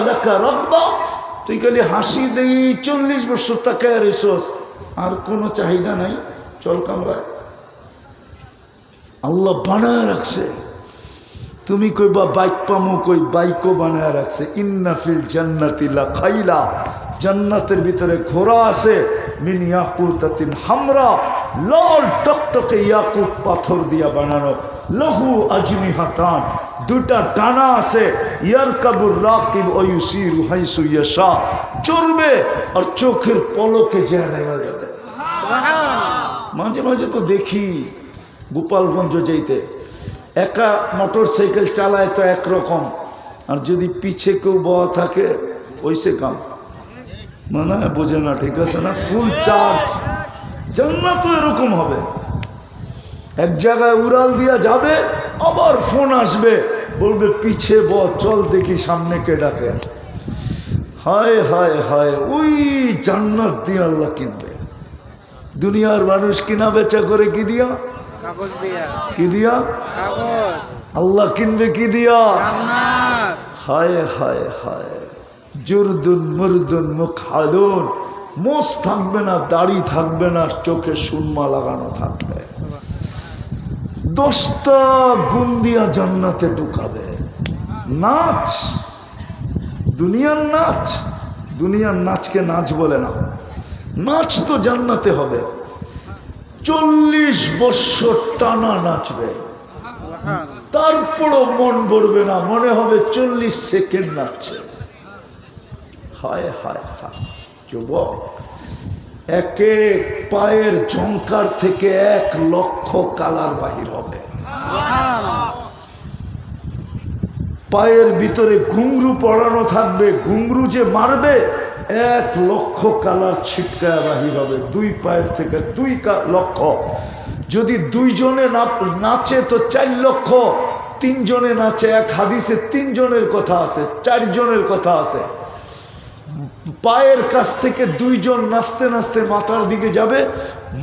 লাকা রাব্বা, তুই খালি হাসি দেই 40 বছর তাকায় রইছস, আর কোনো চাহিদা নাই, চল কামরায়। আল্লাহ বানায় রাখছে। তুমি কইবা বাইক পামু, কই বাইকও বানায় রাখছে। ইন্না ফিল জান্নাতি লা খাইলা, জান্নাতের ভিতরে ঘোড়া আছে, মিন ইয়াকুতাতিন হামরা, লাল টকটকে ইয়াকুত পাথর দিয়া বানানো। লাহু আজনিহাতান, দুটা ডানা আছে। ইয়ারকাবুর রাকিব ওয়া ইউসিরু হাইসু ইয়াশা, চড়বে আর চোখের পলকে যায় নেমে যাবে। মাঝে মাঝে তো দেখি গোপালগঞ্জ যাইতে, একা মোটর সাইকেল চালায় তো একরকম, আর যদি পিছে কেউ বয়া থাকে ওইসে কাম, মানে বোঝে না, ঠিক আছে না, ফুল চার্জ। জান্নাত তো এরকম হবে, এক জায়গায় উড়াল দিয়া যাবে, আবার ফোন আসবে, বলবে পিছে ব, চল দেখি সামনে কে ডাকে। হায় হায় হায়, ওই জান্নাত দিয়ে আল্লাহ কিনবে। দুনিয়ার মানুষ কিনা বেচা করে কি দিয়া? কাগজ দিয়া। কি দিয়া? কাগজ। আল্লাহ কিনবে কি দিয়া? জান্নাত। হায় হায় হায়, জুরদুন মুরদুন মুখালুন, মোষ থাকবে না, দাড়ি থাকবে না, চোখে সুরমা লাগানো থাকবে। 10টা গুণ দিয়া জান্নাতে ঢুকাবে। নাচ, দুনিয়ার নাচ, দুনিয়ার নাচকে নাচ বলে না, নাচ তো জান্নাতে হবে। 40 বছর টানা নাচবে, তারপরও মন ভরবে না, মনে হবে 40 সেকেন্ড নাচছে। হায় হায় হায়, যুবক, এক এক পায়ের ঝংকার থেকে 1 লক্ষ কালার বাহির হবে। পায়ের ভিতরে ঘুংরু পড়ানো থাকবে, ঘুংরু যে মারবে 1 লক্ষ কালার ছিটকায় বাহির হবে। 2 পায়ের থেকে 2 লক্ষ, যদি 2 জনে নাচে তো 4 লক্ষ, 3 জনে নাচে, এক হাদিসে 3 জনের কথা আছে, 4 জনের কথা আছে। পায়ের কাছ থেকে 2 জন নাচতে নাচতে মাথার দিকে যাবে,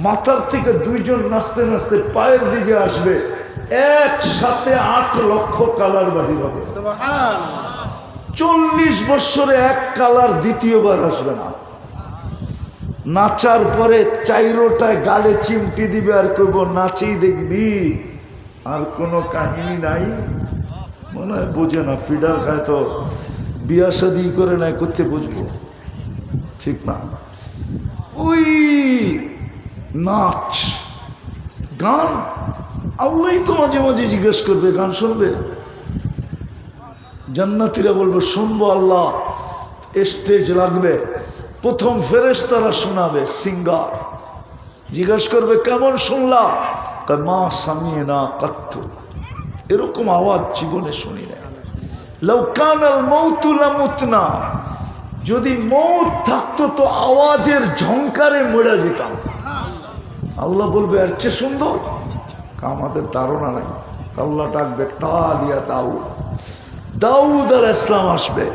মাথার থেকে 2 জন নাচতে নাচতে পায়ের দিকে আসবে, একসাথে 8 লক্ষ কালার বাহির হবে। 40 বছরে 1 কালার দ্বিতীয়বার আসবে না। নাচার পরে 4টায় গালে চিমটি দিবে, আর কইব নাচি দেখবি, আর কোনো কাহিনী নাই। মনে হয় বোঝে না, ফিডার খায় তো, বিয়া শাদী করে নাই, করতে বুঝবো, ঠিক না? ওই নাচ গান, আল্লাহই তো মাঝে মাঝে জিজ্ঞেস করবে, গান শুনবে? জান্নাতীরা বলবে শুনবো আল্লাহ। স্টেজ লাগবে, প্রথম ফেরেশতারা শোনাবে, সিঙ্গার জিজ্ঞেস করবে কেমন শুনলা? মা সামিনা কাত্তু, এরকম আওয়াজ জীবনে শুনি না। লাউ কানাল মাউতু লামুতনা, যদি মৌত থাকতো তো আওয়াজের ঝংকারে মরে যেতাম। আল্লাহ বলবে এর চেয়ে সুন্দর? আমাদের ধারণা নাই। আল্লাহ ডাকবে তালিয়া দাউদ, দাউদ আলাইহিস সালাম আসবে,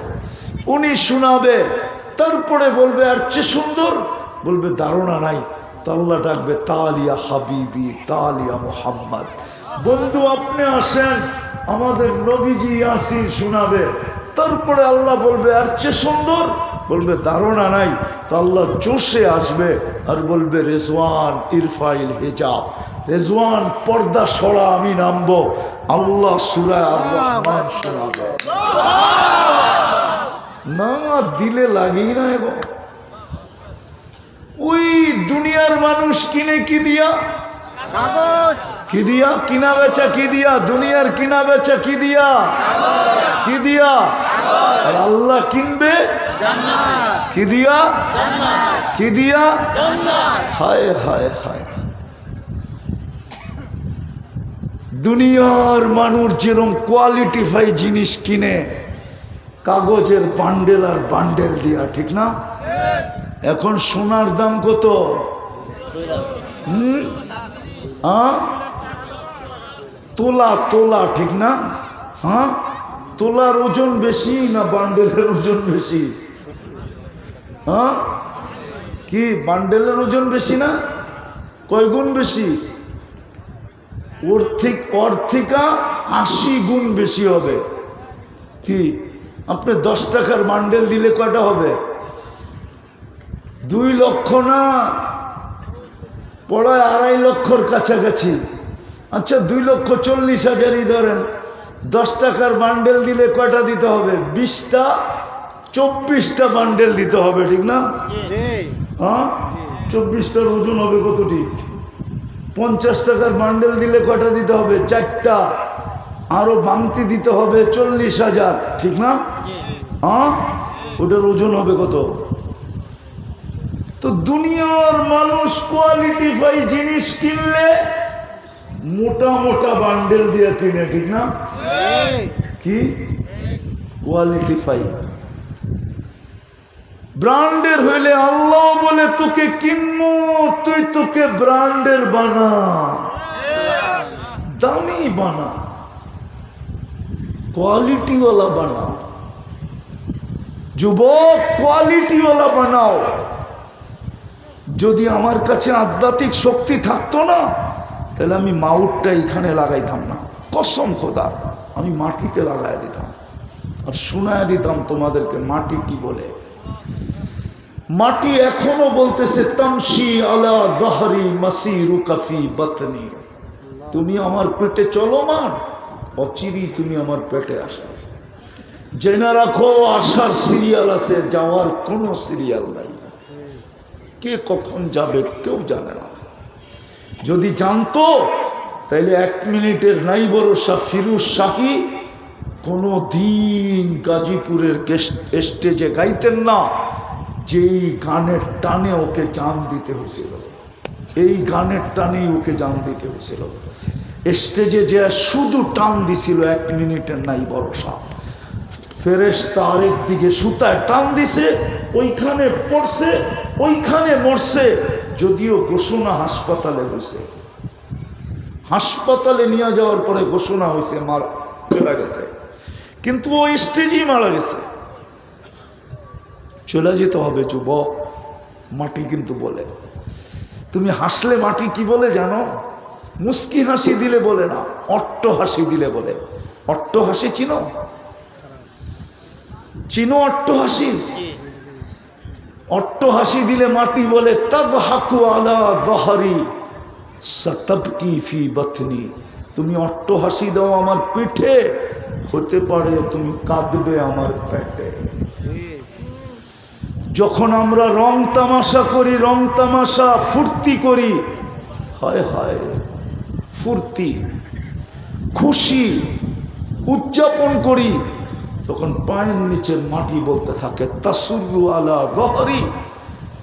উনি শোনাবে, তারপরে বলবে এর চেয়ে সুন্দর, বলবে ধারণা নাই। তো আল্লাহ ডাকবে তালিয়া হাবিবি, তালিয়া মুহাম্মদ, বন্ধু আপনি আসেন, আমাদের নবীজি ইয়াসিন শোনাবে। তারপরে আল্লাহ বলবে এর চেয়ে সুন্দর, বলবে ধারণা নাই। তো আল্লাহ জোশে আসবে আর বলবে রেজওয়ান ইরফাইল হিজাব, রেজওয়ান পর্দা সরা, আমি নামবো। আল্লাহ সূরা আর-রহমান শোনাবে। না দিলে লাগেই না। এবং ওই দুনিয়ার মানুষ কিনে কি দিয়া? কাগজ। কি দিয়া কিনা বেচা? কি দিয়া? দুনিয়ার কিনা বেচা কি দিয়া? কি দিয়া? আর আল্লাহ কিনবে জান্নাত। কি দিয়া? জান্নাত। কি দিয়া? জান্নাত। হায় হায় হায়, দুনিয়ার মানুষ যেরকম কোয়ালিটিফাই জিনিস কিনে, কাগজের বান্ডেল আর বান্ডেল দিয়া, ঠিক না? এখন সোনার দাম কত? তোলা তোলা, ঠিক না? হ্যাঁ, তোলার ওজন বেশি না বান্ডেলের ওজন বেশি? হ্যাঁ, কি বান্ডেলের ওজন বেশি না? কয় গুণ বেশি? ওর থেকে 80 গুণ বেশি হবে। কি আপনি 10 টাকার বান্ডেল দিলে কয়টা হবে? 2 লক্ষ না, পড়ায় 2.5 লক্ষর কাছাকাছি। আচ্ছা 2,40,000ই ধরেন, 10 টাকার বান্ডেল দিলে কয়টা দিতে হবে? 20টা, 24টা বান্ডেল দিতে হবে, ঠিক না? হ্যাঁ, 24টার ওজন হবে কত? ঠিক 50 টাকার বান্ডেল দিলে কয়টা দিতে হবে? 4টা, আরো বাংতি দিতে হবে 40,000, ঠিক না? হ্যাঁ, ওটার ওজন হবে কত? তো দুনিয়ার মানুষ কোয়ালিটিফাই জিনিস কিনলে মোটা মোটা বান্ডেল দিয়ে কিনে, ঠিক না? কি কোয়ালিটিফাই? ব্র্যান্ডের হইলে আল্লাহ বলে তোকে কিনবো, তুই তোকে ব্র্যান্ডের বানা, দামি বানা, কোয়ালিটিওয়ালা বানা। যুবক, কোয়ালিটিওয়ালা বানাও। যদি আমার কাছে আধ্যাত্মিক শক্তি থাকতো না, তাহলে আমি মাউটটা এখানে লাগাইতাম না, কসম খোদা, আমি মাটিতে লাগাই দিতাম আর শোনায় দিতাম তোমাদেরকে মাটি কি বলে। মাটি এখনো বলতেছে তামশি আলা যাহরি মাসিরুকা ফি বাতনি, তুমি আমার পেটে চলো মা, অচিরি তুমি আমার পেটে আসো। জেনে রাখো, আসার সিরিয়াল আছে, যাওয়ার কোনো সিরিয়াল নাই। কে কখন যাবে কেউ জানে না। যদি জানতো তাইলে 1 মিনিটের নাই ভরসা ফিরোজ শাহী কোনো দিন গাজীপুরের স্টেজে গাইতেন না। যেই গানের টানে ওকে জান দিতে হয়েছিল, এই গানের টানেই ওকে জান দিতে হয়েছিল। স্টেজে যে শুধু টান দিছিল 1 মিনিটের নাই ভরসা। ফেরেশতা আরেক দিকে সুতায় টান দিছে, ওইখানে পড়ছে, ওইখানে মরছে। যদিও ঘোষণা হাসপাতালে হয়েছে, হাসপাতালে নিয়ে যাওয়ার পরে ঘোষণা হয়েছে মারা গেছে, কিন্তু ওই স্টেজেই মারা গেছে। চলে যেতে হবে যুবক। মাটি কিন্তু বলে, তুমি হাসলে মাটি কি বলে জানো? মুস্কি হাসি দিলে বলে না, অট্ট হাসি দিলে বলে। অট্ট হাসি চিনো? চিনো অট্ট হাসি? অট্ট হাসি দিলে মাটি বলে তাযহাকু আলা যাহরি সাতাবকি ফি বাতনি, তুমি অট্ট হাসি দাও আমার পিঠে, হতে পারে তুমি কাঁদবে আমার পেটে। যখন আমরা রং তামাশা করি, রং তামাশা ফুর্তি করি, হায় হায় ফুর্তি খুশি উদযাপন করি, তখন পায়ের নিচে মাটি বলতে থাকে তাসুরু আলা যাহরি,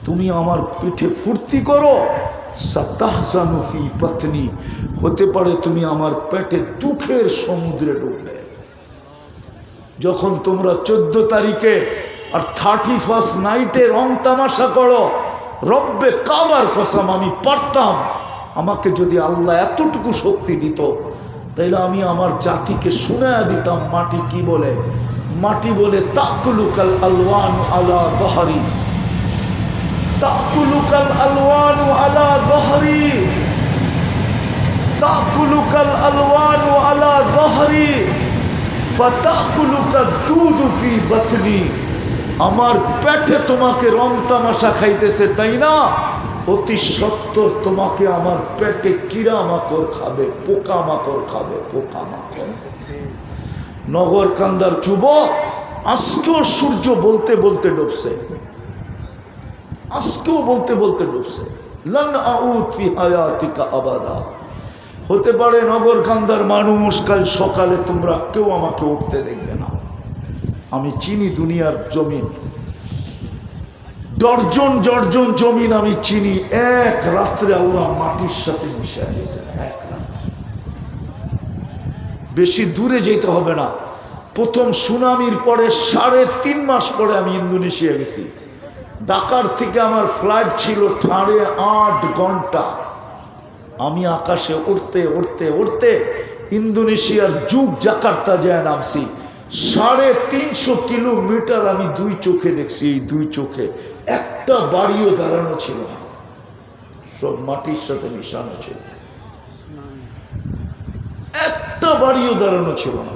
তুমি আমার পিঠে ফুর্তি করো, সাতাহজানু ফি বাতনি, হতে পারে তুমি আমার পেটে দুঃখের সমুদ্রে ডুববে। যখন তোমরা 14 তারিখে আর 31 নাইটে রং তামাশা করো, রব্বে কাবার কসম আমি পারতাম, আমাকে যদি আল্লাহ এতটুকু শক্তি দিত, তাইলে আমি আমার জাতিকে শুনায়া দিতাম মাটি কি বলে। মাটি বলে তাকুলুকাল আলওয়ানু আলা যাহরি, তাকুলুকাল আলওয়ানু আলা যাহরি, তাকুলুকাল আলওয়ানু আলা যাহরি ফাতাকুলুকা দুদু ফি বাতনি, আমার পেটে তোমাকে রং তামাশা খাইতেছে তাই না? অতি সত্তর তোমাকে আমার পেটে কিরা মাকড় খাবে, পোকা মাকড় খাবে, পোকা মাকড়। নগর কান্দার যুবক, আজকেও সূর্য বলতে বলতে ডুবছে, আজকেও বলতে বলতে ডুবছে। লান আউদ ফি হায়াতিকা আবাদা, হতে পারে নগর কান্দার মানুষ কাল সকালে তোমরা কেউ আমাকে উঠতে দেখবে না। আমি চিনি দুনিয়ার জমিন, ডর্জন ডর্জন জমিন আমি চিনি, এক রাত্রে আল্লাহ মাটির সাথে মিশে গেছে। এক রাত্রে, বেশি দূরে যেতে হবে না। প্রথম সুনামির পরে 3.5 মাস পরে আমি ইন্দোনেশিয়া গেছি। ঢাকার থেকে আমার ফ্লাইট ছিল 8.5 ঘন্টা। আমি আকাশে উড়তে উড়তে উড়তে ইন্দোনেশিয়ার জাকার্তা যায় নামছি। 350 কিলোমিটার আমি 2 চোখে দেখছি। এই 2 চোখে একটা বাড়িও দাঁড়ানো ছিল না, সব মাটির সাথে মিশানো ছিল, একটা বাড়িও দাঁড়ানো ছিল না।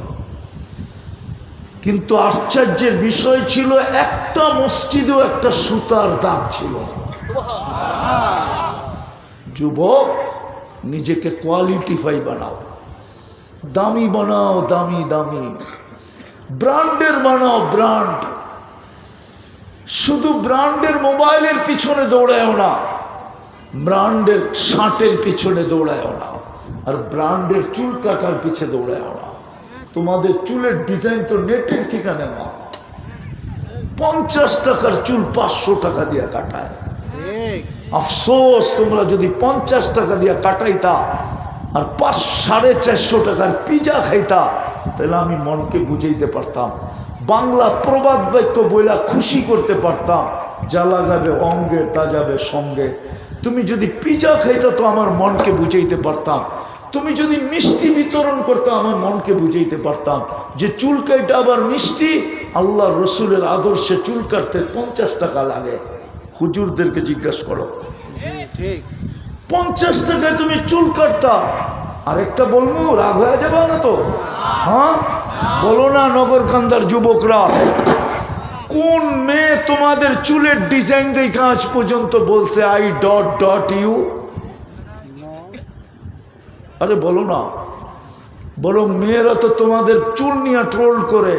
কিন্তু আশ্চর্যের বিষয় ছিল একটা মসজিদেও একটা সুতার দাগ ছিল না। যুবক, নিজেকে কোয়ালিটিফাই বানাও, দামি বানাও, দামি দামি ব্র্যান্ডের বানাও, ব্র্যান্ড। শুধু ব্র্যান্ডের মোবাইলের পিছনে দৌড়ায়ও না, ব্র্যান্ডের শার্টের পিছনে দৌড়ায়ও না, আর ব্র্যান্ডের চুল কাটার পিছে দৌড়ায়ও না। তোমাদের চুলের ডিজাইন তো নেটের থেকে নেওয়া। 50 টাকার চুল 500 টাকা দিয়ে কাটায়। আফসোস, তোমরা যদি 50 টাকা দিয়ে কাটাইতা আর 450 টাকার পিজা খাইতা, তাহলে আমি মনকে বুঝাইতে পারতাম, বাংলা প্রবাদ বাক্য বইলা খুশি করতে পারতাম। যা লাগাবে অঙ্গে তা যাবে সঙ্গে। তুমি যদি পিজা খাইতা তো আমার মনকে বুঝাইতে পারতাম। তুমি যদি মিষ্টি বিতরণ করতে আমার মনকে বুঝাইতে পারতাম যে চুল কাটা আবার মিষ্টি। আল্লাহ রসুলের আদর্শে চুল কাটতে 50 টাকা লাগে। হুজুরদেরকে জিজ্ঞাসা করো, 50 টাকায় তুমি চুল কাটতা। আরেকটা বলবো, রাগ হয়ে যাবে না তো? হ্যাঁ বলো না নগরকান্দার যুবকরা, কোন মেয়ে তোমাদের চুলের ডিজাইন দেখে আজ পর্যন্ত বলছে আই ডট ডট ইউ? আরে বলো না। বরং মেয়েরা তো তোমাদের চুল নিয়ে ট্রোল করে,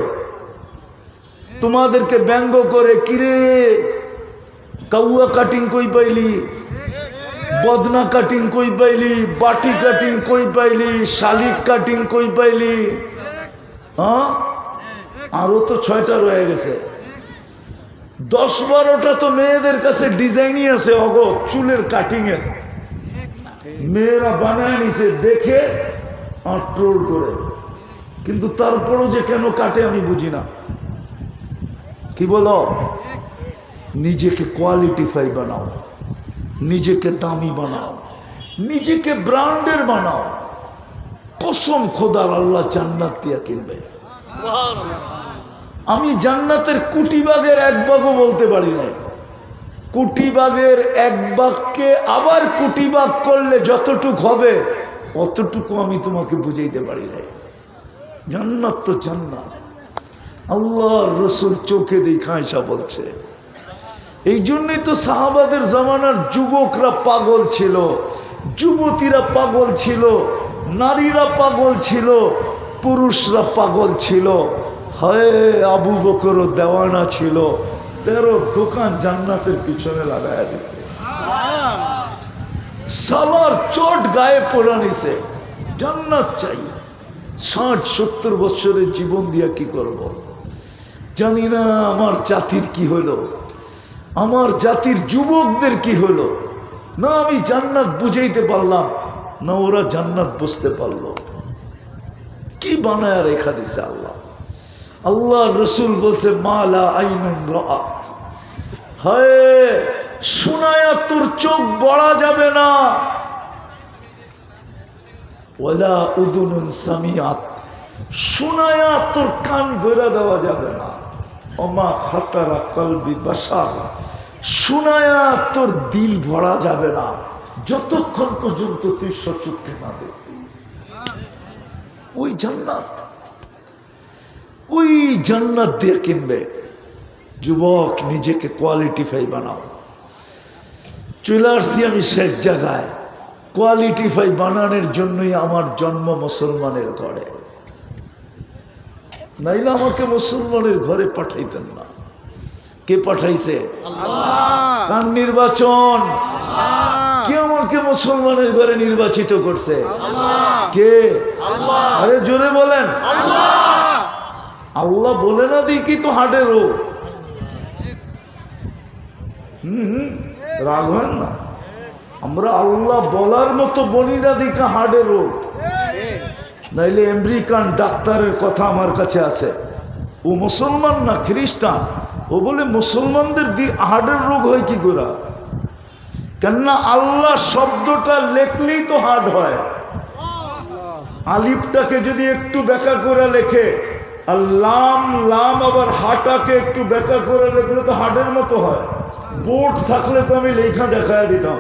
তোমাদেরকে ব্যঙ্গ করে, কিরে কাউয়া কাটিং কই পাইলি, বদনা কাটিং কই পাইলি, বাটি কাটিং কই পাইলি, শালিক কাটিং কই পাইলি। হ্যাঁ, আরো তো 6টা রয়ে গেছে। 10-12টা তো মেয়েদের কাছে ডিজাইনই আছে অগো চুলের কাটিং এর। মেয়েরা বানায় নিছে দেখে আর ট্রোল করে। কিন্তু তারপরও যে কেন কাটে আমি বুঝি না। কি বলো? নিজেকে কোয়ালিটিফাই বানাও, নিজেকে দামি বানাও, নিজেকে ব্র্যান্ডের বানাও। কসম খোদার, আল্লাহ জান্নাত দিয়া কিনবে। আমি জান্নাতের কোটি ভাগের 1 ভাগও বলতে পারি না। কোটি ভাগের 1 ভাগকে আবার কোটি ভাগ করলে যতটুক হবে অতটুকু আমি তোমাকে বুঝাইতে পারি না। জান্নাত তো জান্নাত, আল্লাহর রসুল চোখে দেখা এসা বলছে। এই জন্যই তো সাহাবাদের জামানার যুবকরা পাগল ছিল, যুবতীরা পাগল ছিল, নারীরা পাগল ছিল, পুরুষরা পাগল ছিল। হায় আবু বকরও দেওয়ানা ছিল, 13 দোকান জান্নাতের পিছনে লাগাইয়া দিছে। সালার চট গায়ে পড়া নিছে, জান্নাত চাই। 60-70 বছরের জীবন দিয়া কি করব? জানি না আমার জাতির কি হলো, আমার জাতির যুবকদের কি হলো। না আমি জান্নাত বুঝাইতে পারলাম, না ওরা জান্নাত বুঝতে পারলো। কি বানায় রেখা দিছে আল্লাহ। আল্লাহ রসুল বলছে মালা আইনুন রাত, হায় শোনায়া তোর চোখ বড়া যাবে না, ওয়ালা উদুনুন সামিয়াত, শোনায়া তোর কান বেরা দেওয়া যাবে না। ওমা খাতারা কলবি বাসার, শোনায়া তোর দিল ভরা যাবে না যতক্ষণ পর্যন্ত তুই সচক্ষে না দেখবি। ওই জান্নাত, ওই জান্নাত দিয়ে কিনবে। যুবক, নিজেকে কোয়ালিটিফাই বানাও। চলে আসছি আমি শেষ জায়গায়। কোয়ালিটিফাই বানানোর জন্যই আমার জন্ম মুসলমানের ঘরে, নাইলে আমাকে মুসলমানের ঘরে পাঠাইতেন না। কে পাঠাইছে? কার নির্বাচন? কে আমাকে মুসলমানের ঘরে নির্বাচিত করছে? কে? আরে জোরে বলেন। আল্লাহ বলে না দেখি তো হার্টের রোগ। রাগ হয় না, আমরা আল্লাহ বলার মতো বলি না দিকে হার্টের রোগ। নাইলে আমেরিকান ডাক্তারের কথা আমার কাছে আছে, ও মুসলমান না খ্রিস্টান, ও বলে মুসলমানদের হার্টের রোগ হয় কি করে? কেননা আল্লাহ শব্দটা লেখলেই তো হার্ট হয়। আলিফটাকে যদি একটু ব্যাখ্যা করে লেখে, আর লাম লাম আবার হাটাকে একটু ব্যাখ্যা করে লেখলে তো হার্টের মতো হয়। বোর্ড থাকলে তো আমি লেখা দেখায় দিতাম।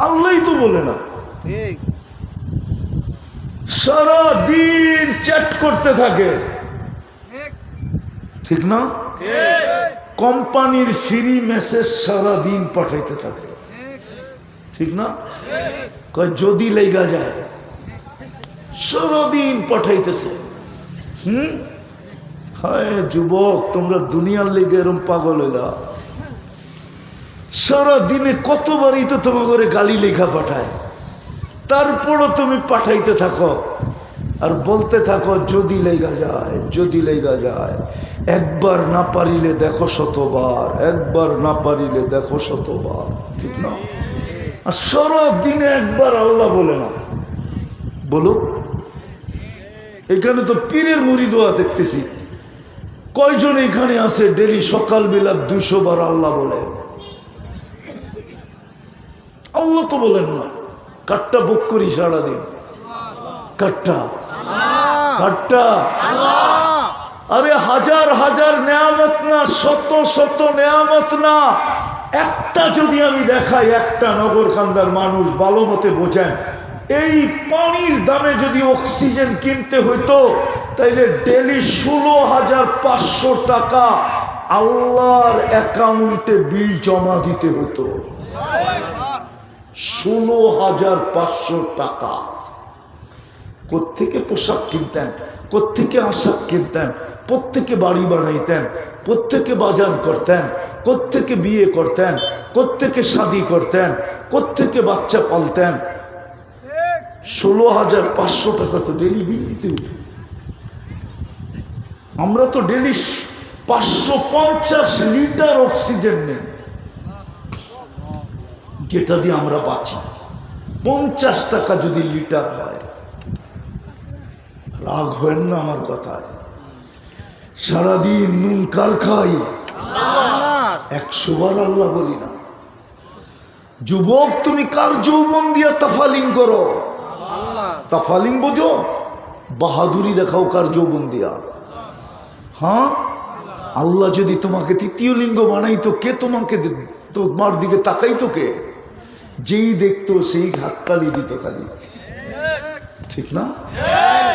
আল্লাহই তো বলে না। সারা দিন চ্যাট করতে থাকে, ঠিক না? কোম্পানির ফ্রি মেসেজ সারা দিন পাঠাইতে থাকে, ঠিক না? কয় যদি লেগা যায়, সারাদিন পাঠাইতেছে। হায় যুবক, তোমরা দুনিয়ার লেগে এরম পাগল হইলা। সারাদিনে কতবারই তো তোমার ঘরে গালি লেখা পাঠায়, তারপরও তুমি পাঠাইতে থাকো আর বলতে থাকো যদি লেগা যায়, যদি লেগা যায়। একবার না পারিলে দেখো শতবার, একবার না পারিলে দেখো শতবার, ঠিক না? আর সারাদিনে একবার আল্লাহ বলে না। বলো, এখানে তো পীরের মুরিদ দোয়া দেখতেছি, কয়জন এখানে আছে ডেলি সকালবেলা 200 বার আল্লাহ বলে? আল্লাহ তো বলেন না। কাটটা বুক করি সারাদিন, কাটটা কাটটা। আরে হাজার হাজার নেয়ামত না, শত শত নেয়ামত না, একটা যদি আমি দেখাই, একটা নগরকান্দার মানুষ ভালো মতে বোঝেন, এই পানির দামে যদি অক্সিজেন কিনতে হইতো তাইলে ডেলি 16,500 টাকা আল্লাহর অ্যাকাউন্টে বিল জমা দিতে হতো। 16,500 টাকা। কোত্থেকে পোশাক কিনতেন, কোত্থেকে আশাক কিনতেন, প্রত্যেকে বাড়ি বানাইতেন, প্রত্যেকে বাজার করতেন, কোত্থেকে বিয়ে করতেন, কোত্থেকে শাদী করতেন, কোত্থেকে বাচ্চা পালতেন। 16,500 টাকা তো ডেলি বিল দিতে হতো। আমরা তো ডেলি 550 লিটার অক্সিজেন নেই, যেটা দিয়ে আমরা বাঁচি। 50 টাকা যদি লিটার হয়, রাগ হয় না আমার কথায়? সারাদিন নুন কার খাই? 100 বার আল্লাহ বলি না। যুবক, তুমি কার যৌবন দিয়া তাফালিং করো? তাফালিং বোঝো? বাহাদুরি দেখাও কার যৌবন দিয়া? হ্যাঁ, আল্লাহ যদি তোমাকে তৃতীয় লিঙ্গ বানাইতো, কে তোমাকে তোমার দিকে তাকাইতো? কে? যেই দেখতো সেই হাততালি দিত খালি, ঠিক না?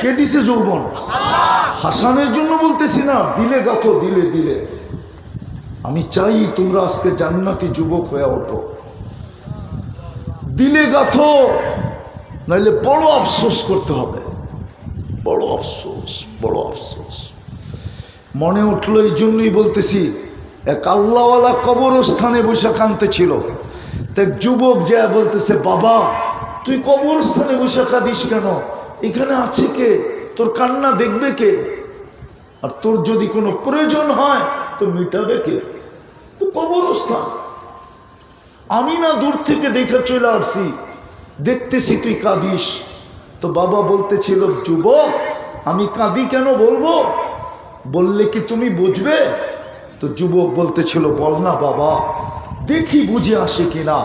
কে দিছে যৌবন? হাসানের জন্য বলতেছি না, দিলে গাথো, দিলে দিলে। আমি চাই তোমরা আজকে জান্নাতি যুবক হয়ে ওঠো, দিলে গাথো, নাইলে বড় আফসোস করতে হবে, বড় আফসোস, বড় আফসোস। মনে উঠলো এই জন্যই বলতেছি, এক আল্লাহওয়ালা কবরস্থানে বসে কাঁদতেছিল। দেখ যুবক যা বলতেছে, বাবা তুই কবরস্থানে বসে কাঁদিস কেন? এখানে আছে কে? তোর কান্না দেখবে কে? আর তোর যদি কোনো প্রয়োজন হয় তো মিটাবে কে? তো কবরস্থান। আমি না দূর থেকে দেখে চলে আসছি, দেখতেছি তুই কাঁদিস। তো বাবা বলতেছিল, যুবক আমি কাঁদি কেন বলবো? বললে কি তুমি বুঝবে? তো যুবক বলতেছিল, বল না বাবা, দেখি বুঝে আসে কিনা।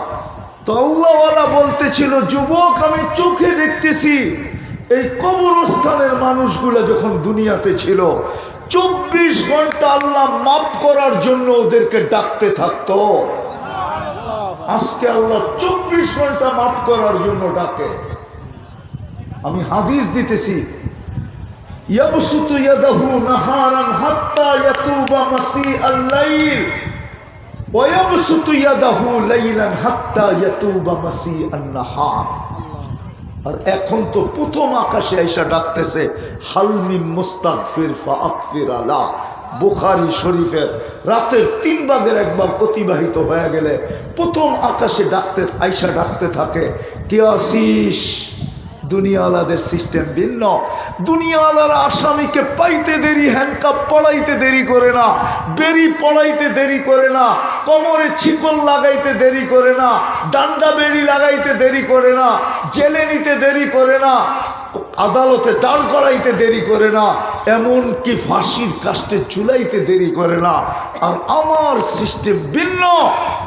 তো আল্লাহওয়ালা বলতেছিল, যুবক আমি চোখে দেখতেছি এই কবরস্থানের মানুষগুলো যখন দুনিয়াতে ছিল 24 ঘন্টা আল্লাহ মাফ করার জন্য ওদেরকে ডাকতে থাকতো। আজকে আল্লাহ 24 ঘন্টা মাফ করার জন্য ডাকে। আমি হাদিস দিতেছি, ইয়াবসুতু ইয়াদাহু নাহারান হাত্তা ইয়াতুবা মাসিআল লাইল ওয়া ইয়াবসুতু ইয়াদাহু লাইলান হাত্তা ইয়াতুবা মাসিআন নাহার। আর এখন তো প্রথম আকাশে আইসা ডাকতেছে, হালমি মুস্তাগফির ফাগফির আলা। বুখারী শরীফের রাতের 3 ভাগের 1 ভাগ অতিবাহিত হয়ে গেলে প্রথম আকাশে ডাকতে আইসা ডাকতে থাকে, কে আসিস? দুনিয়াওয়ালাদের সিস্টেম ভিন্ন। দুনিয়াওয়ালারা আসামিকে পাইতে দেরি, হ্যান্ডকাপ পড়াইতে দেরি করে না, বেরি পড়াইতে দেরি করে না, কোমরে ছিকল লাগাইতে দেরি করে না, ডান্ডা বেরি লাগাইতে দেরি করে না, জেলে নিতে দেরি করে না, আদালতে দাঁড় করাইতে দেরি করে না, এমনকি ফাঁসির কাস্টে ঝুলাইতে দেরি করে না। আর আমার সিস্টেম ভিন্ন।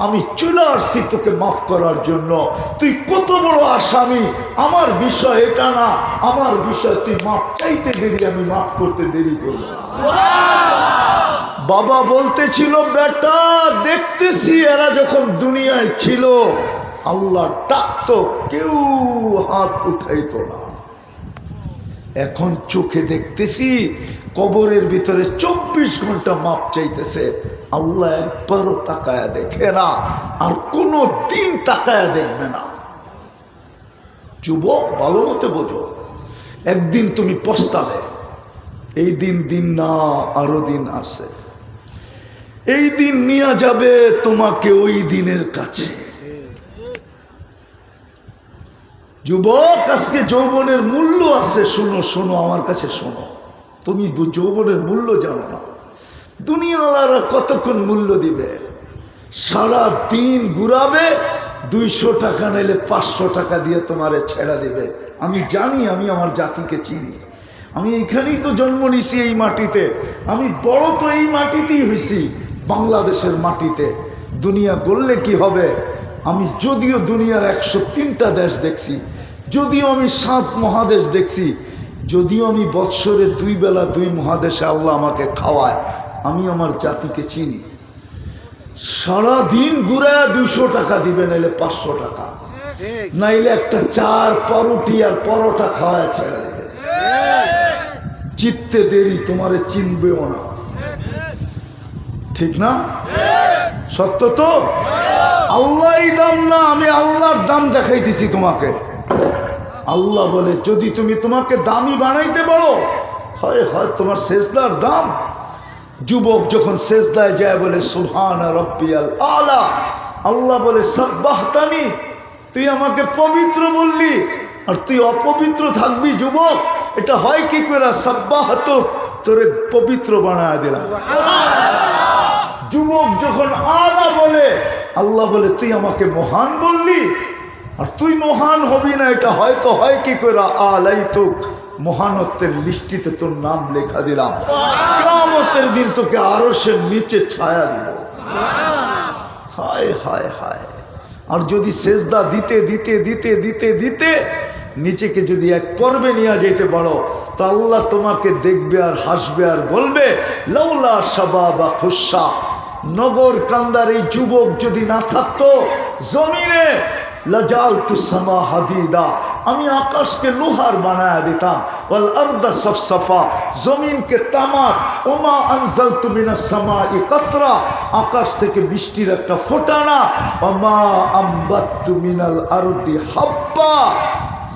আমি চলে আসছি তোকে মাফ করার জন্য। তুই কত বড় আসামি, আমার বিষয় এটা না। আমার বিষয় তুই মাফ চাইতে দেরি, আমি মাফ করতে দেরি করব। বাবা বলতেছিল, বেটা দেখতেছি এরা যখন দুনিয়ায় ছিল আল্লাহ ডাকতো, কেউ হাত উঠাইতো না। এখন চোখে দেখতেছি কবরের ভিতরে 24 ঘন্টা মাপ চাইতেছে, আল্লাহ একবারও তাকায়া দেখে না, আর কোনো দিন তাকায়া দেখবে না। যুবক, ভালো মতে বোঝো, একদিন তুমি পস্তাবে। এই দিন না, আরো দিন আসে। এই দিন নিয়ে যাবে তোমাকে ওই দিনের কাছে। যুবক, আজকে যৌবনের মূল্য আছে। শোনো শোনো, আমার কাছে শোনো। তুমি যৌবনের মূল্য জানো না। দুনিয়াওয়ালারা কতক্ষণ মূল্য দিবে? সারা দিন ঘুরাবে, 200 টাকা নিলে 500 টাকা দিয়ে তোমারে ছেড়ে দিবে। আমি জানি, আমি আমার জাতিকে চিনি। আমি এইখানেই তো জন্ম নিছি, এই মাটিতে। আমি বড় তো এই মাটিতেই হয়েছি, বাংলাদেশের মাটিতে। দুনিয়া করলে কি হবে? আমি যদিও দুনিয়ার 103টা দেশ দেখছি, যদিও আমি 7 মহাদেশ দেখছি, যদিও আমি বৎসরে 2 বেলা 2 মহাদেশে আল্লাহ আমাকে খাওয়ায়, আমি আমার জাতিকে চিনি। সারাদিন ঘুরায় 200 টাকা দিবে, নাইলে 500 টাকা, নাইলে একটা 4 পাউরুটি আর পরোটা খাওয়ায় ছেড়ে দেবে। চিত্তে দেরি, তোমারে চিনবেও না। ঠিক না? সত্য তো? আল্লাহই দাম না, আমি আল্লাহর দাম দেখাইতেছি তোমাকে। আল্লাহ বলে, যদি তুমি তোমাকে দামি বানাইতে পারো, হয় হয় তোমার সেজদার দাম। যুবক যখন সেজদায় যায় বলে সুবহানা রাব্বিয়াল আলা, আল্লাহ বলে সাব্বাহতানি, তুই আমাকে পবিত্র বললি আর তুই অপবিত্র থাকবি। যুবক, এটা হয় কি করে? সাব্বাহতু, তোরে পবিত্র বানায় দিলাম। যুবক যখন আলা বলে, আল্লাহ বলে তুই আমাকে মহান বললি আর তুই মহান হবি না। এটা হয়তো হয় কি করে? আলাইতুক, মহানত্বের লিস্টিতে তোর নাম লেখা দিলাম। কিয়ামতের দিন তোকে আরশের নিচে ছায়া দিব। হায় হায় হায়। আর যদি সেজদা দিতে দিতে দিতে দিতে দিতে নিচেকে যদি এক পর্বে নিয়ে যেতে পারো, তো আল্লাহ তোমাকে দেখবে আর হাসবে আর বলবে, লাউলা শাবাবা খুশা, নগর কান্দার এই যুবক যদি না থাকতো জমিনে, লাজালতু সামা হাদিদা, আমি আকাশকে লোহার বানায়া দিতাম, ওয়াল আরদা সফসফা, জমিনকে তামাক, ওমা আনজালতু মিনাস সামাই কাতরা, আকাশ থেকে বৃষ্টির একটা ফোঁটা না, ওমা আমবাততু মিনাল আরদি হাব্বা,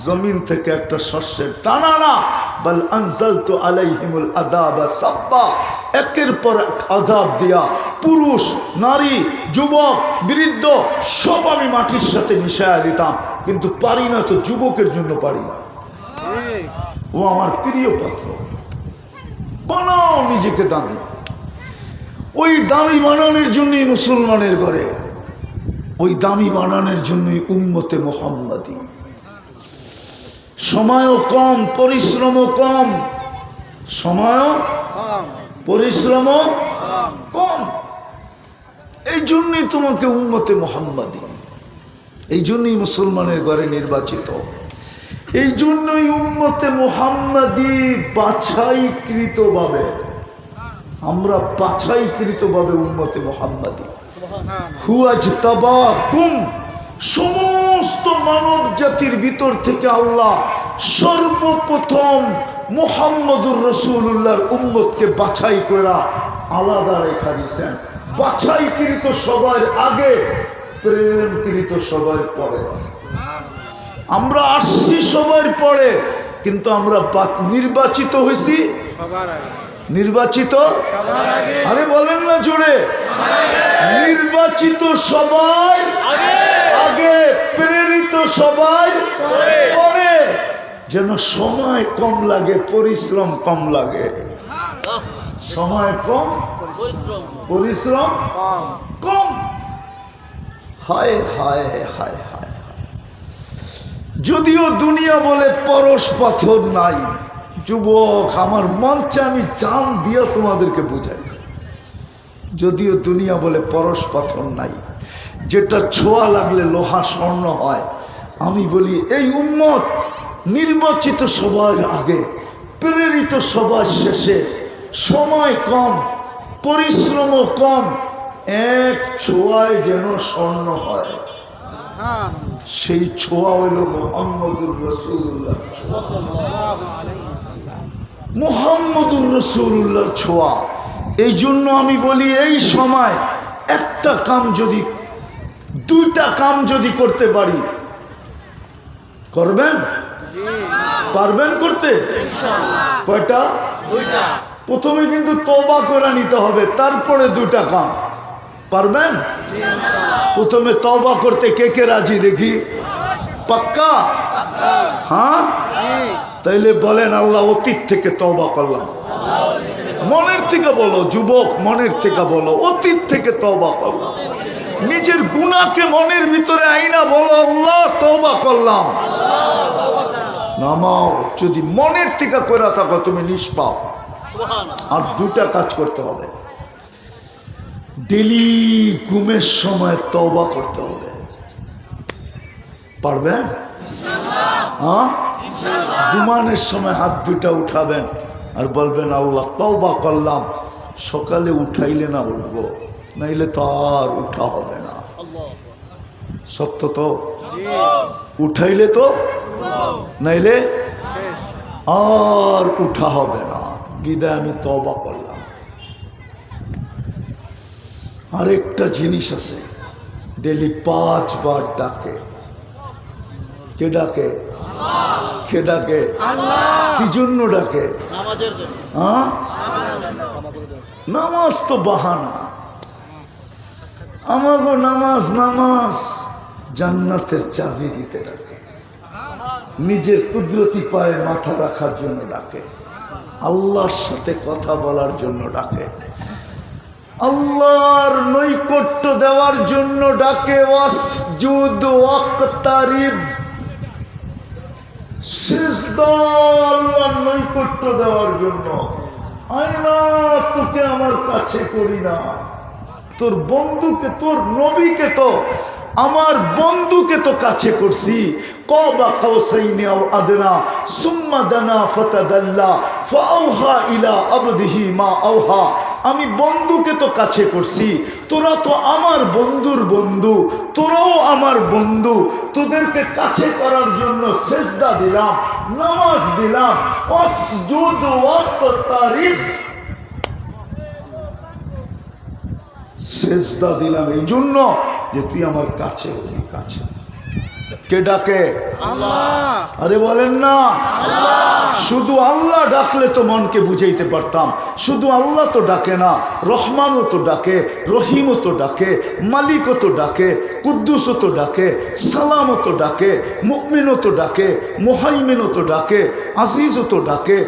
জমিন থেকে একটা শস্যের দানা না, বল আনজালতু আলাইহিমুল আযাবা সাব্বা, একের পর এক আযাব দিয়া পুরুষ নারী যুবক বৃদ্ধ সব আমি মাটির সাথে মিশায়া দিতাম। কিন্তু পারি না তো, যুবকের জন্য পারি না। ও আমার প্রিয় পাত্র, বানাও নিজেকে দামি। ওই দামি বানানোর জন্যই মুসলমানের ঘরে, ওই দামি বানানোর জন্যই উম্মতে মুহাম্মাদি। সময়ও কম, পরিশ্রমও কম, সময়ও পরিশ্রমও কম। এই জন্যই তোমাকে উম্মতে মুহাম্মাদি, এই জন্যই মুসলমানের ঘরে নির্বাচিত, এই জন্যই উম্মতে মুহাম্মাদি বাছাইকৃতভাবে, আমরা বাছাইকৃতভাবে উম্মতে মুহাম্মাদি। হুয়াজতাবাকুম, সমস্ত মানব জাতির ভিতর থেকে আল্লাহ সর্বপ্রথম মুহাম্মদুর রাসূলুল্লাহর উম্মতকে বাছাই করা আলাদা রেখা দিয়েছেন। বাছাইকৃত সবার আগে, প্রেরণকৃত সবার পরে। আমরা আসছি সবার পরে, কিন্তু আমরা নির্বাচিত হয়েছি সবার আগে। নির্বাচিত সবার আগে, আরে বলেন না জোরে, নির্বাচিত সবাই আগে, প্রেরিত সবাই পরে। যেন সময় কম লাগে, পরিশ্রম কম লাগে। সময় কম, পরিশ্রম কম। হায় হায় হায় হায়। যদিও দুনিয়া বলে পরশ পাথর নাই, যুবক আমার মঞ্চে আমি জান দিয়া তোমাদেরকে বুঝাই। যদিও দুনিয়া বলে পরশ পাথর নাই, যেটা ছোঁয়া লাগলে লোহা স্বর্ণ হয়, আমি বলি এই উম্মত নির্বাচিত সবার আগে, প্রেরিত সবার শেষে, সময় কম, পরিশ্রমও কম, এক ছোঁয়ায় যেন স্বর্ণ হয়। সেই ছোঁয়া হইল মুহাম্মদুর রাসূলুল্লাহ। মুহাম্মদুর রাসূলুল্লাহর ছোঁয়া। এই জন্য আমি বলি এই সময় একটা কাম যদি, দুইটা কাম যদি করতে পারি, করবেন? পারবেন করতে? কয়টা? দুইটা। প্রথমে কিন্তু তওবা করে নিতে হবে, তারপরে দুইটা কাম। পারবেন? প্রথমে তওবা করতে কে কে রাজি দেখি? পাক্কা? হ্যাঁ, তাইলে বলেন আল্লাহ অতীত থেকে তওবা করলাম। মনের থেকে বলো যুবক, মনের থেকে বলো অতীত থেকে তওবা করলাম। নিজের গুনাহকে মনের ভিতরে আইনা বলো আল্লাহ তওবা করলাম। নামাও, যদি মনের থেকে করে থাকো তুমি নিষ্পাপ। আর দুটা কাজ করতে হবে, ডেলি ঘুমের সময় তওবা করতে হবে। পারবেন? হ্যাঁ, ঘুমানোর সময় হাত দুটা উঠাবেন আর বলবেন আল্লাহ তওবা করলাম। সকালে উঠাইলে না উঠবো, নাইলে তো আর উঠা হবে না। সত্য তো? উঠাইলে তো, নাইলে আর উঠা হবে না। বিদায় আমি তওবা করলাম। আরেকটা জিনিস আছে, ডেলি 5 বার ডাকে। কে ডাকে? কে ডাকে? কি জন্য ডাকে? হ্যাঁ, নামাজ তো বাহানা। আমাগো নামাজ, নামাজ জান্নাতের চাবি দিতে ডাকে। নিজের কুদরতি পায়ে মাথা রাখার জন্য ডাকে। আল্লাহর সাথে কথা বলার জন্য ডাকে। আল্লাহর নৈকট্য দেওয়ার জন্য ডাকে। ওয়াসজুদ ওয়াক্তারিব, সিজদা আল্লাহর নৈকট্য দেওয়ার জন্য। আয়না তোকে আমার কাছে করি না, তোর বন্ধুকে, তোর নবীকে তো, আমার বন্ধুকে তো কাছে করছি। কাবা কাউসাইনি আও আদনা সুম্মা দানা ফাতাদাল্লা ফাআওহা ইলা আবদিহি মা আওহা। আমি বন্ধুকে তো কাছে করছি, তোরা তো আমার বন্ধুর বন্ধু, তোরাও আমার বন্ধু। তোদেরকে কাছে করার জন্য সিজদা দিলাম, নামাজ দিলাম। ওয়াসজুদ ওয়াক্তারিব, সিজদা দিলাম এই জন্য যে তুই আমার কাছে হবি। কাছে কে ডাকে? আল্লাহ। আরে বলেন না আল্লাহ। শুধু আল্লাহ ডাকলে তো মনকে বুঝাইতে পারতাম। শুধু আল্লাহ তো ডাকে না, রহমানও তো ডাকে, রহিমও তো ডাকে, মালিকও তো ডাকে, কুদ্দুসও তো ডাকে, সালামও তো ডাকে, মুমিনও তো ডাকে, মুহাইমিনও তো ডাকে, আজিজও তো ডাকে,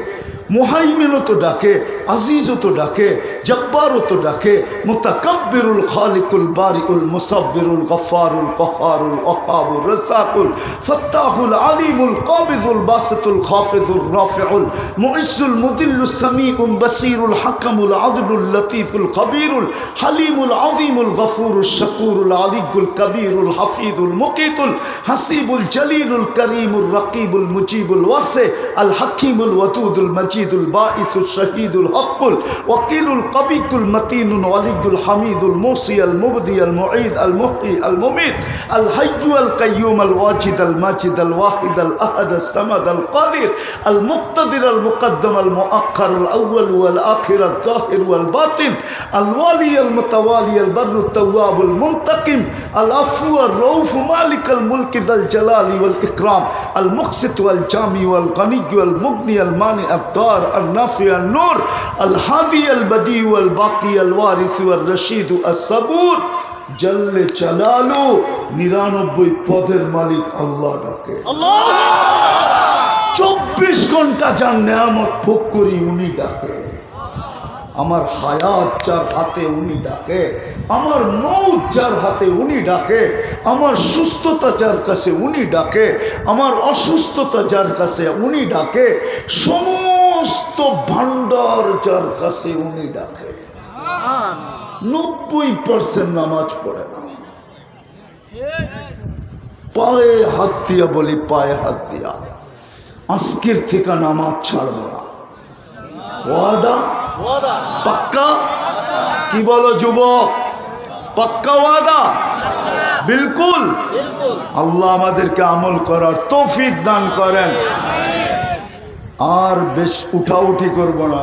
মুহাইমিনও তো ডাকে, আজিজও তো ডাকে, জব্বারও তো ডাকে, মুতাকাব্বিরুল খালিকুল বারিউল মুসাব্বিরুল গফফারুল কহ্হারুল ওয়াহাবুর রাসাকুল ফাত্তাহুল আলিমুল কাবিজুল বাসিতুল খাফিজুর রাফিউল মুইজ্জুল মুদিল্লুস সামিউল বাসিরুল হাকামুল আদলুল লতীফুল খবীরুল হালিমুল আযীমুল গফুরুশ শাকুরুল আলিয়ুল কবীরুল হাফিজুল মুকিতুল হাসিবুল জলিলুল করিমুর রকিবুল মুজিবুল ওয়াসি আল হাকিমুল ওয়াদুদুল মজিদুল বাঈসুল শহীদুল হকুল ওয়াকিলুল কবিকুল মতিনুল ওয়ালিদুল হামিদুল মুসি আল মুবদি আল মুঈদ আল মুহয়ি আল মুমিত আল হাইয়্যু আল কাইয়্যুম আল ওয়াজিদ আল মাজিদ আল ওয়াহিদ আল আহাদ আল সামাদ আল কাদির আল মুক্তাদির আল মুকদ্দম আল মুআক্খার আল আউয়াল ওয়াল আখির আল যাহির ওয়াল বাতিন আল ওয়ালি আল মুতাওয়ালি আল বাররু তাওয়াব আল মুনতাকিম আল আফু আর রউফ মালিক আল মুলক যাল জালালি ওয়াল ইকরাম আল মুকসিত ওয়াল জামি ওয়াল গনি ওয়াল মুগনি আল মানি আল দার আল নাফি আল নূর আল হাদি আল বদি ওয়াল বাকি আল ওয়ারিস ওয়াল রশিদ আল সাবুর জল্লে জালালু 99 পদের মালিক আল্লাহ ডাকে। আল্লাহ 24 ঘন্টা যার নেয়ামত ভোগ করি উনি ডাকে। আমার হায়াত যার হাতে উনি ডাকে, আমার মৌত যার হাতে উনি ডাকে, আমার সুস্থতা যার কাছে উনি ডাকে, আমার অসুস্থতা যার কাছে উনি ডাকে, সমস্ত ভান্ডার যার কাছে উনি ডাকে। 90% নামাজ পড়ে না। পায়ে হাত দিয়া বলি, পায়ে হাত দিয়া আজকের থেকে নামাজ ছাড়বো না। ওয়াদা? পাক্কা? কি বলো যুবক? পাক্কা ওয়াদা? বিলকুল। আল্লাহ আমাদেরকে আমল করার তৌফিক দান করেন। আর বেশ উঠাউঠি করব না।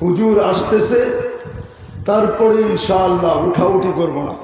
হুজুর আসতেছে, তারপরে ইনশাআল্লাহ উঠাউঠি করব না।